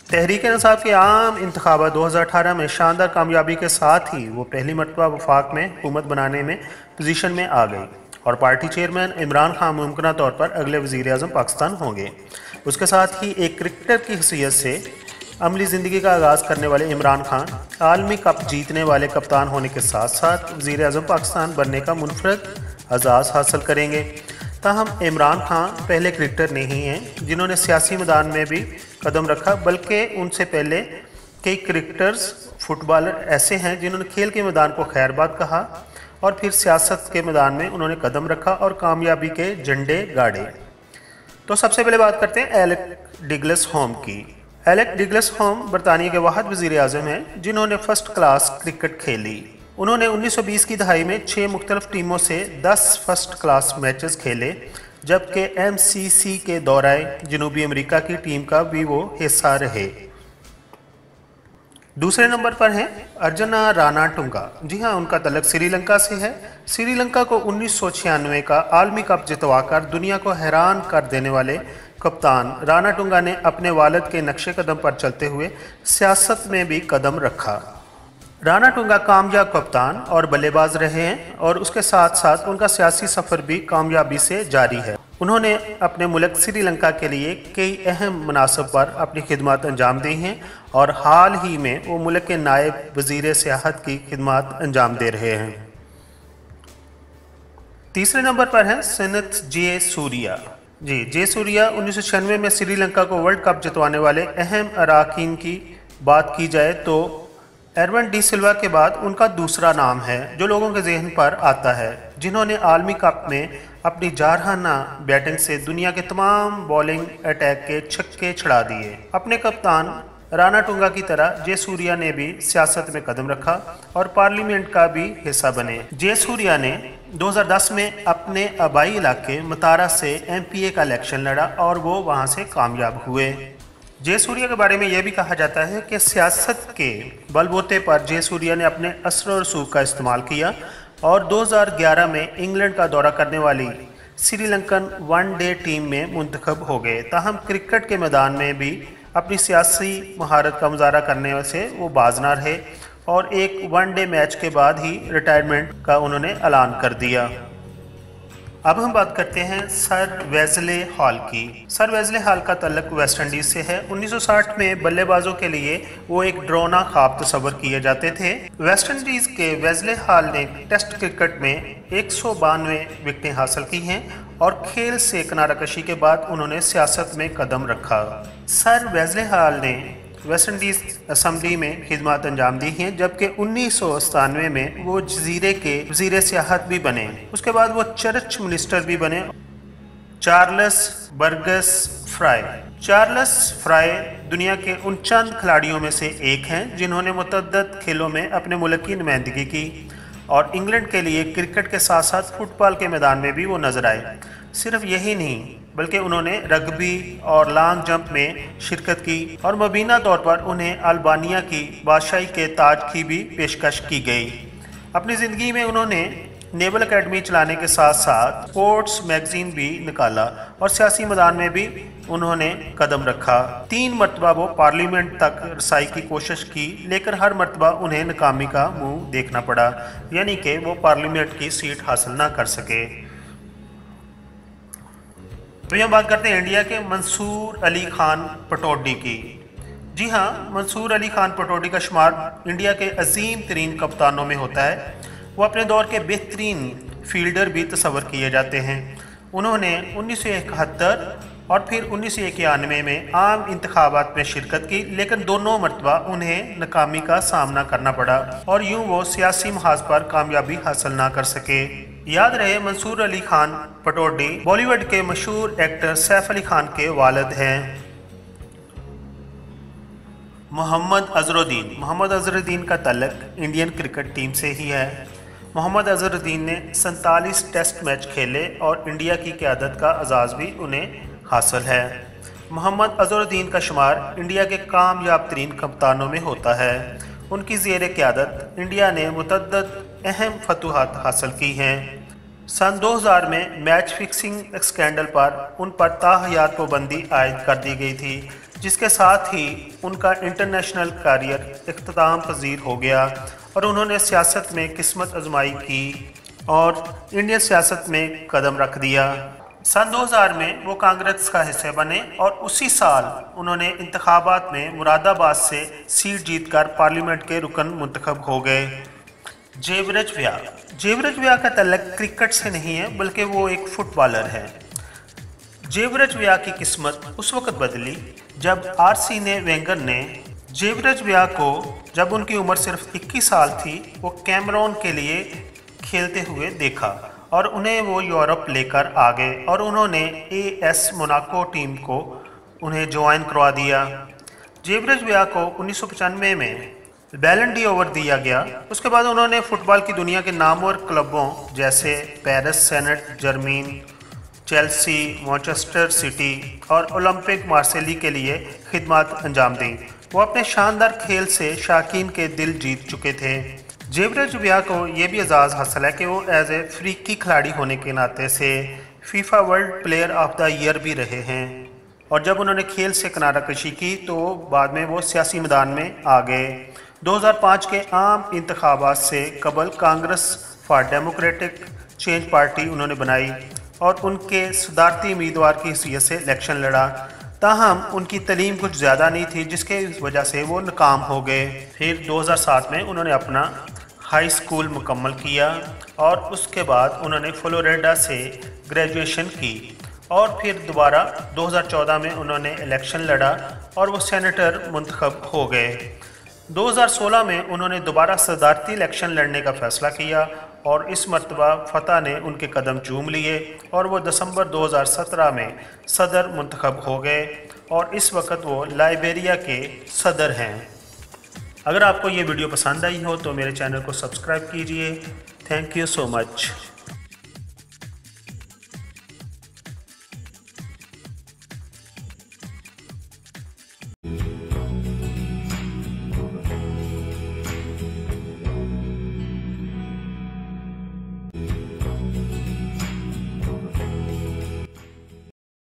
तहरीक इंसाफ के आम इंतखाबात 2018 में शानदार कामयाबी के साथ ही वो पहली मरतबा वफाक में हुकूमत बनाने में पोजीशन में आ गई और पार्टी चेयरमैन इमरान खान मुमकिन तौर पर अगले वज़ीर आज़म पाकिस्तान होंगे। उसके साथ ही एक क्रिकेटर की हैसियत से अमली ज़िंदगी का आगाज़ करने वाले इमरान खान आलमी कप जीतने वाले कप्तान होने के साथ साथ वज़ीर आज़म पाकिस्तान बनने का मुनफरद एजाज़ हासिल करेंगे। ताहम इमरान खान पहले क्रिकेटर नहीं हैं जिन्होंने सियासी मैदान में भी कदम रखा, बल्कि उनसे पहले कई क्रिकेटर्स फुटबॉलर ऐसे हैं जिन्होंने खेल के मैदान को खैरबाद कहा और फिर सियासत के मैदान में उन्होंने कदम रखा और कामयाबी के झंडे गाड़े। तो सबसे पहले बात करते हैं एलेक डगलस होम की। एलेक डगलस होम बरतानिया के वाहिद वज़ीर आज़म हैं जिन्होंने फ़र्स्ट क्लास क्रिकेट खेली। उन्होंने 1920 की दहाई में 6 मुख्तलिफ टीमों से 10 फर्स्ट क्लास मैचेस खेले, जबकि MCC के दौराए जनूबी अमेरिका की टीम का भी वो हिस्सा रहे। दूसरे नंबर पर हैं अर्जना रानाटुंगा। जी हाँ, उनका तल्लक श्रीलंका से है। श्रीलंका को 1996 का आलमी कप जितवाकर दुनिया को हैरान कर देने वाले कप्तान रानाटुंगा ने अपने वालिद के नक्शे कदम पर चलते हुए सियासत में भी कदम रखा। रानाटुंगा कामयाब कप्तान और बल्लेबाज रहे हैं और उसके साथ साथ उनका सियासी सफ़र भी कामयाबी से जारी है। उन्होंने अपने मुल्क श्रीलंका के लिए कई अहम मनासब पर अपनी खिदमत अंजाम दी हैं और हाल ही में वो मुल्क के नायब वज़ीर सियाहत की खिदमत अंजाम दे रहे हैं। तीसरे नंबर पर हैं सेनेथ जयसूर्या। जी, जयसूर्या 1996 में श्रीलंका को वर्ल्ड कप जितवाने वाले अहम अराकीन की बात की जाए तो एरवन डी सिल्वा के बाद उनका दूसरा नाम है जो लोगों के जहन पर आता है, जिन्होंने आलमी कप में अपनी जारहाना बैटिंग से दुनिया के तमाम बॉलिंग अटैक के छक्के छड़ा दिए। अपने कप्तान रानाटुंगा की तरह जयसूर्या ने भी सियासत में कदम रखा और पार्लियामेंट का भी हिस्सा बने। जयसूर्या ने 2010 में अपने आबाई इलाके मतारा से MPA का इलेक्शन लड़ा और वो वहाँ से कामयाब हुए। जयसूर्या के बारे में यह भी कहा जाता है कि सियासत के बलबूते पर जयसूर्या ने अपने असर और रसूख का इस्तेमाल किया और 2011 में इंग्लैंड का दौरा करने वाली श्रीलंकन वनडे टीम में मुंतखब हो गए। ताहम क्रिकेट के मैदान में भी अपनी सियासी महारत का मुजाहरा करने से वो बाज ना रहे और एक वनडे मैच के बाद ही रिटायरमेंट का उन्होंने ऐलान कर दिया। अब हम बात करते हैं सर वेज़ले हॉल की। सर वेज़ले हॉल का तल्लक वेस्ट इंडीज़ से है। 1960 में बल्लेबाजों के लिए वो एक डरावना ख्वाब तस्वर किए जाते थे। वेस्ट इंडीज़ के वेज़ले हॉल ने टेस्ट क्रिकेट में 192 विकेटें हासिल की हैं और खेल से किनारा कशी के बाद उन्होंने सियासत में कदम रखा। सर वेज़ले हॉल ने वेस्ट इंडीज़ असम्बली में खिदमत अंजाम दी हैं, जबकि 1997 में वो जजीरे के वज़ीर सियाहत भी बने। उसके बाद वो चर्च मिनिस्टर भी बने। Charles Burgess fry. Charles fry दुनिया के उन चंद खिलाड़ियों में से एक हैं जिन्होंने मुतअद्दिद खेलों में अपने मुल्क की नुमाइंदगी की और इंग्लैंड के लिए क्रिकेट के साथ साथ फुटबॉल के मैदान में भी वो नजर आए। सिर्फ यही नहीं बल्कि उन्होंने रग्बी और लॉन्ग जंप में शिरकत की और मुबीना तौर पर उन्हें अल्बानिया की बादशाही के ताज की भी पेशकश की गई। अपनी ज़िंदगी में उन्होंने नेवल एकेडमी चलाने के साथ साथ स्पोर्ट्स मैगजीन भी निकाला और सियासी मैदान में भी उन्होंने कदम रखा। 3 मरतबा वो पार्लियामेंट तक रसाई की कोशिश की, लेकिन हर मरतबा उन्हें नाकामी का मुंह देखना पड़ा, यानी कि वो पार्लियामेंट की सीट हासिल ना कर सके। तो हम बात करते हैं इंडिया के मंसूर अली खान पटौडी की। जी हाँ, मंसूर अली खान पटौडी का शुमार इंडिया के अजीम तरीन कप्तानों में होता है। वो अपने दौर के बेहतरीन फील्डर भी तस्वर किए जाते हैं। उन्होंने 1971 और फिर 1991 में आम इंतखाबात में शिरकत की, लेकिन दोनों मरतबा उन्हें नाकामी का सामना करना पड़ा और यूं वो सियासी महाज पर कामयाबी हासिल ना कर सके। याद रहे, मंसूर अली खान पटौडी बॉलीवुड के मशहूर एक्टर सैफ अली खान के वालिद हैं। मोहम्मद अजहरुद्दीन का तल्लक इंडियन क्रिकेट टीम से ही है। मोहम्मद अजहरुद्दीन ने 47 टेस्ट मैच खेले और इंडिया की क़यादत का एजाज़ भी उन्हें हासिल है। मोहम्मद अजहरुद्दीन का शुमार इंडिया के कामयाब तरीन कप्तानों में होता है। उनकी ज़ेर क़यादत इंडिया ने मुतअद्दिद अहम फतूहात हासिल की हैं। सन 2000 में मैच फिक्सिंग स्कैंडल पर उन पर ताहयात पाबंदी आयद कर दी गई थी, जिसके साथ ही उनका इंटरनेशनल करियर इख्तिताम पजीर हो गया और उन्होंने सियासत में किस्मत आजमाई की और इंडियन सियासत में कदम रख दिया। सन 2000 में वो कांग्रेस का हिस्सा बने और उसी साल उन्होंने इंतखाबात में मुरादाबाद से सीट जीतकर पार्लियामेंट के रुकन मुंतखब हो गए। जेवरज व्याह का तल्लक क्रिकेट से नहीं है, बल्कि वो एक फुटबॉलर है। जेवरज व्याह की किस्मत उस वक्त बदली जब आर्सेनी वेंगर ने जेवरज व्याह को, जब उनकी उम्र सिर्फ 21 साल थी, वो कैमरून के लिए खेलते हुए देखा और उन्हें वो यूरोप लेकर आ गए और उन्होंने AS मोनाको टीम को उन्हें ज्वाइन करवा दिया। जेवरज व्याह को 1995 में बैलन डी ओवर दिया गया। उसके बाद उन्होंने फुटबॉल की दुनिया के नामवर क्लबों जैसे Paris Saint Germain, Chelsea, Manchester City और ओलंपिक मार्सेली के लिए खिदमत अंजाम दी। वो अपने शानदार खेल से शाकीन के दिल जीत चुके थे। जेवरज व्याह को ये भी एजाज़ हासिल है कि वो एज ए अफ्रीकी खिलाड़ी होने के नाते से FIFA world player of the year भी रहे हैं और जब उन्होंने खेल से किनारा कशी की तो बाद में वो सियासी मैदान में आ गए। 2005 के आम इंतखाबात से कबल Congress for democratic change party उन्होंने बनाई और उनके सदारती उम्मीदवार की हैसियत से इलेक्शन लड़ा। ताहम उनकी तलीम कुछ ज़्यादा नहीं थी, जिसके वजह से वो नाकाम हो गए। फिर 2007 में उन्होंने अपना हाई स्कूल मुकम्मल किया और उसके बाद उन्होंने फ्लोरिडा से ग्रेजुएशन की और फिर दोबारा 2014 में उन्होंने इलेक्शन लड़ा और वो सेनेटर मुंतखब हो गए। 2016 में उन्होंने दोबारा सदारती इलेक्शन लड़ने का फ़ैसला किया और इस मरतबा फतह ने उनके कदम चूम लिए और वो दिसंबर 2017 में सदर मुंतखब हो गए और इस वक्त वो लाइबेरिया के सदर हैं। अगर आपको ये वीडियो पसंद आई हो तो मेरे चैनल को सब्सक्राइब कीजिए। Thank you so much.